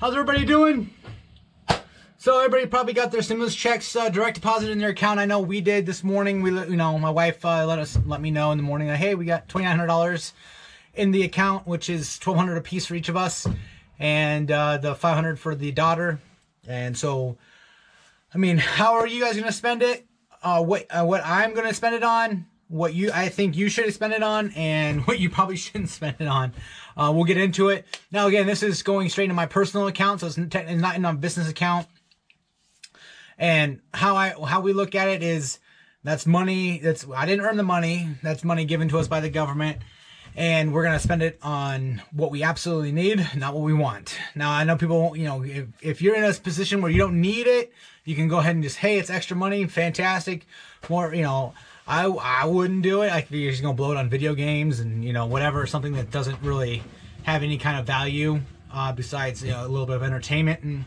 How's everybody doing? So everybody probably got their stimulus checks direct deposited in their account. I know we did this morning. My wife let me know in the morning that, hey, we got $2,900 in the account, which is $1,200 a piece for each of us, and the $500 for the daughter. And so, I mean, how are you guys gonna spend it? What I'm gonna spend it on, I think you should spend it on, and what you probably shouldn't spend it on. We'll get into it. Now, again, this is going straight into my personal account, so it's not in a business account. And how we look at it is, that's money. I didn't earn the money. That's money given to us by the government, and we're gonna spend it on what we absolutely need, not what we want. Now, I know people, if you're in a position where you don't need it, you can go ahead and just, hey, it's extra money, fantastic. More, I wouldn't do it. You're just gonna blow it on video games and whatever, something that doesn't really have any kind of value besides a little bit of entertainment. And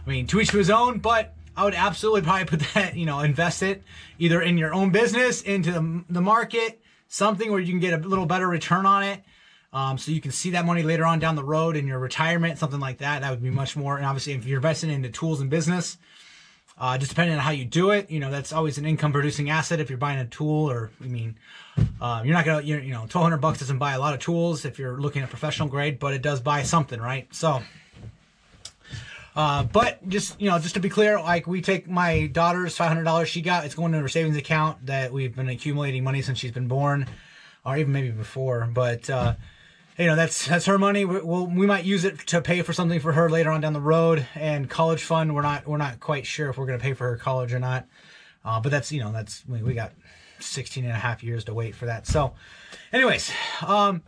I mean, to each his own, but I would absolutely probably put that, invest it either in your own business, into the market, something where you can get a little better return on it. So you can see that money later on down the road in your retirement, something like that. That would be much more. And obviously, if you're investing into tools and business, just depending on how you do it, that's always an income producing asset. If you're buying a tool, or you're not gonna, $1,200 doesn't buy a lot of tools if you're looking at professional grade, but it does buy something, right? So, but just to be clear, we take my daughter's $500 it's going to her savings account that we've been accumulating money since she's been born, or even maybe before. But that's her money. We might use it to pay for something for her later on down the road. And college fund, we're not quite sure if we're going to pay for her college or not. But we got 16 and a half years to wait for that. So, anyways, what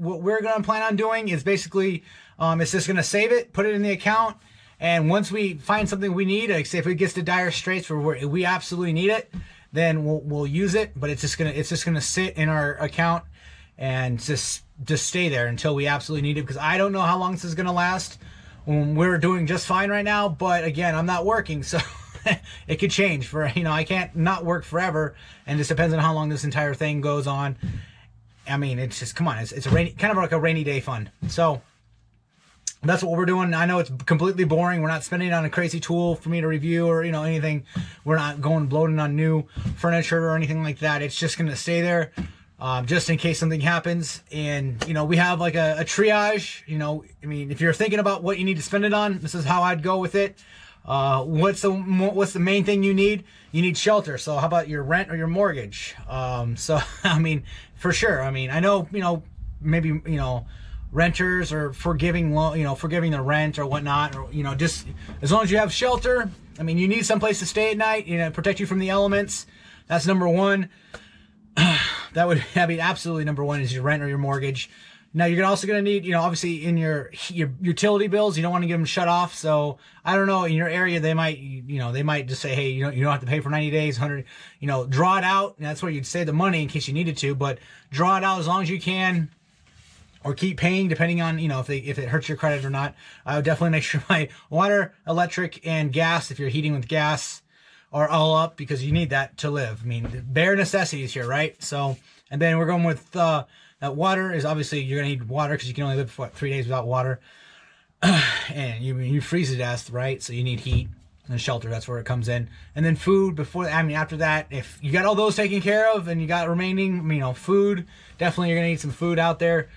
we're going to plan on doing is basically, it's just going to save it, put it in the account, and once we find something we need, like say if it gets to dire straits where we absolutely need it, then we'll use it. But it's just gonna sit in our account and just stay there until we absolutely need it, because I don't know how long this is gonna last. We're doing just fine right now, but again, I'm not working, so it could change. I can't not work forever, and it just depends on how long this entire thing goes on. I mean, it's just, come on, it's a kind of like a rainy day fund. So that's what we're doing. I know it's completely boring. We're not spending it on a crazy tool for me to review or anything. We're not going bloating on new furniture or anything like that. It's just going to stay there, just in case something happens. And we have like a triage. I mean, if you're thinking about what you need to spend it on, this is how I'd go with it. What's the main thing you need? You need shelter. So how about your rent or your mortgage? So I mean, for sure. I mean, I know maybe renters are forgiving the rent or whatnot, or just as long as you have shelter. I mean, you need someplace to stay at night, protect you from the elements. That's number one. That would be absolutely number one, is your rent or your mortgage. Now you're also going to need, obviously in your utility bills, you don't want to get them shut off. So I don't know, in your area, they might just say, hey, you don't have to pay for 90 days, 100, draw it out. And that's where you'd save the money in case you needed to, but draw it out as long as you can, or keep paying depending on, if it hurts your credit or not. I would definitely make sure my water, electric, and gas, if you're heating with gas, are all up, because you need that to live. I mean, bare necessities here, right? So, and then we're going with, that water is obviously, you're going to need water because you can only live for 3 days without water. And you freeze to death, right? So you need heat and shelter. That's where it comes in. And then food after that, if you got all those taken care of and you got remaining, food, definitely you're going to need some food out there.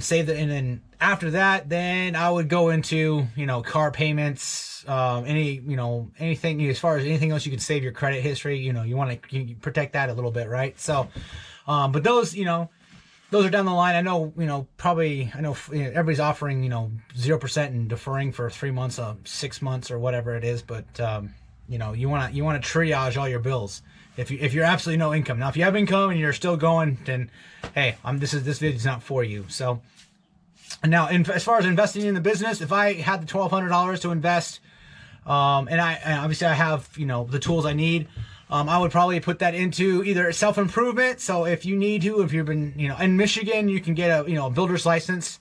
Save that, and then after that, then I would go into, car payments, anything, as far as anything else you can save your credit history, you want to protect that a little bit, right? So, but those are down the line. I know, everybody's offering, 0% and deferring for 3 months, 6 months or whatever it is. But, you want to triage all your bills. If you're absolutely no income. Now, if you have income and you're still going, then hey, this video is not for you. So now, as far as investing in the business, if I had the $1,200 to invest, and obviously I have the tools I need, I would probably put that into either self-improvement. So if you need to, if you've been in Michigan, you can get a builder's license.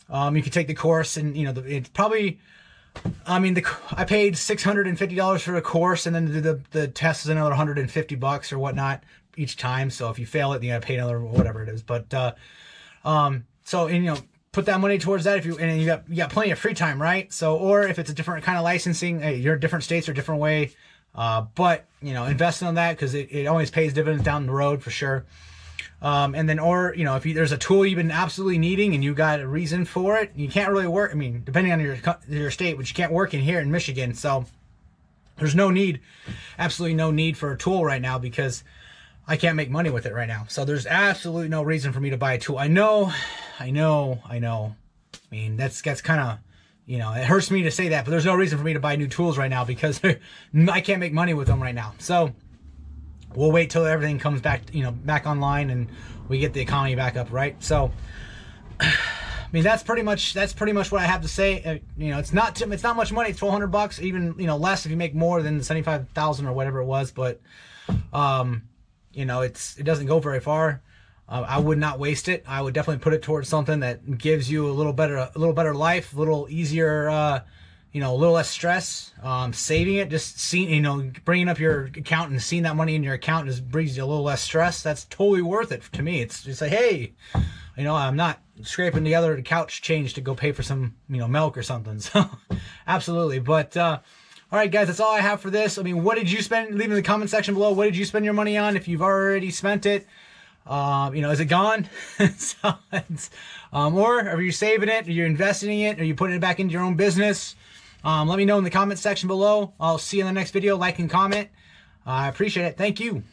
You can take the course, and it's probably, I paid $650 for the course, and then the test is another $150 or whatnot each time. So if you fail it, you gotta pay another whatever it is. But so put that money towards that if and you got plenty of free time, right? So, or if it's a different kind of licensing, hey, you're different states or different way. But you know, invest in that because it always pays dividends down the road for sure. And then, or you know, if there's a tool you've been absolutely needing and you got a reason for it, you can't really work. I mean, depending on your state, but you can't work in here in Michigan. So there's no need, absolutely no need for a tool right now because I can't make money with it right now. So there's absolutely no reason for me to buy a tool. I know. I mean, that's kind of, you know, it hurts me to say that, but there's no reason for me to buy new tools right now because I can't make money with them right now. So we'll wait till everything comes back, you know, back online and we get the economy back up, right? So, I mean, that's pretty much what I have to say. You know, it's not much money. It's $1,200, even, you know, less if you make more than 75,000 or whatever it was. But, you know, it doesn't go very far. I would not waste it. I would definitely put it towards something that gives you a little better life, a little easier, you know, a little less stress. Saving it, just seeing, you know, bringing up your account and seeing that money in your account just brings you a little less stress. That's totally worth it to me. It's just like, hey, you know, I'm not scraping together the couch change to go pay for some, you know, milk or something. So, absolutely. But all right, guys, that's all I have for this. I mean, what did you spend? Leave in the comment section below. What did you spend your money on? If you've already spent it. You know, is it gone? So or are you saving it? Are you investing in it? Are you putting it back into your own business? Let me know in the comment section below. I'll see you in the next video. Like and comment. I appreciate it. Thank you.